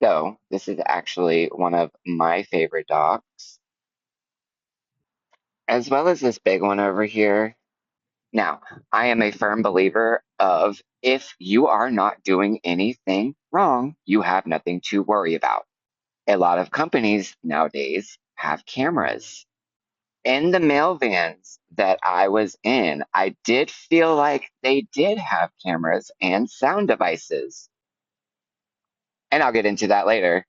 So, this is actually one of my favorite dogs, as well as this big one over here. Now, I am a firm believer of if you are not doing anything wrong, you have nothing to worry about. A lot of companies nowadays have cameras. In the mail vans that I was in, I did feel like they did have cameras and sound devices. And I'll get into that later.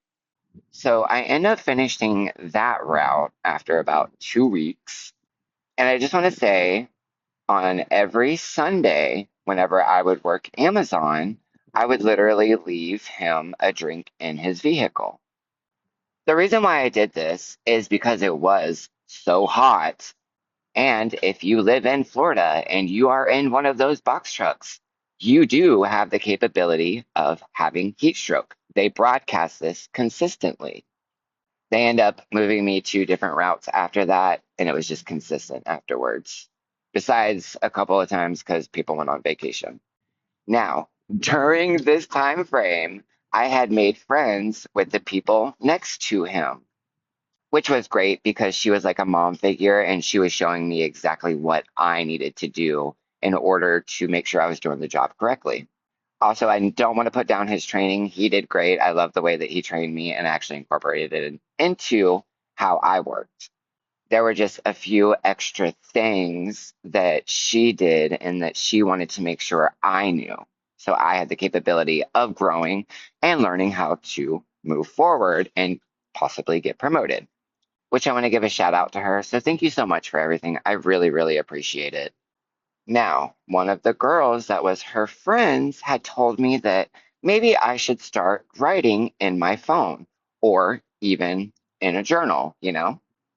So I end up finishing that route after about 2 weeks. And I just want to say, on every Sunday, whenever I would work Amazon, I would literally leave him a drink in his vehicle. The reason why I did this is because it was so hot. And if you live in Florida and you are in one of those box trucks, you do have the capability of having heat stroke. They broadcast this consistently. They end up moving me to different routes after that, and it was just consistent afterwards. Besides a couple of times because people went on vacation. Now, during this time frame, I had made friends with the people next to him, which was great because she was like a mom figure and she was showing me exactly what I needed to do in order to make sure I was doing the job correctly. Also, I don't want to put down his training. He did great. I love the way that he trained me and actually incorporated it into how I worked. There were just a few extra things that she did and that she wanted to make sure I knew. So I had the capability of growing and learning how to move forward and possibly get promoted, which I want to give a shout out to her. So thank you so much for everything. I really, really appreciate it. Now, one of the girls that was her friends had told me that maybe I should start writing in my phone or even in a journal,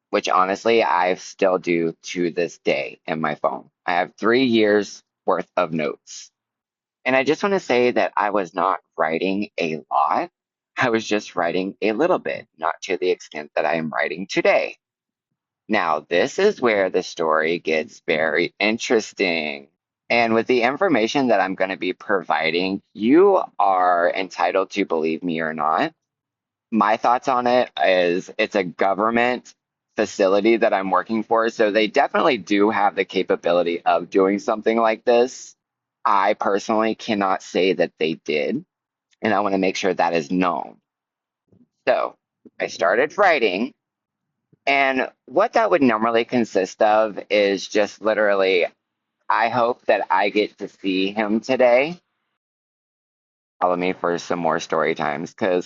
which honestly I still do to this day in my phone. I have 3 years worth of notes. And I just want to say that I was not writing a lot. I was just writing a little bit, not to the extent that I am writing today. Now, this is where the story gets very interesting. And with the information that I'm going to be providing, you are entitled to believe me or not. My thoughts on it is it's a government facility that I'm working for, so they definitely do have the capability of doing something like this. I personally cannot say that they did, and I want to make sure that is known. So I started writing. And what that would normally consist of is just literally, I hope that I get to see him today. Follow me for some more story times because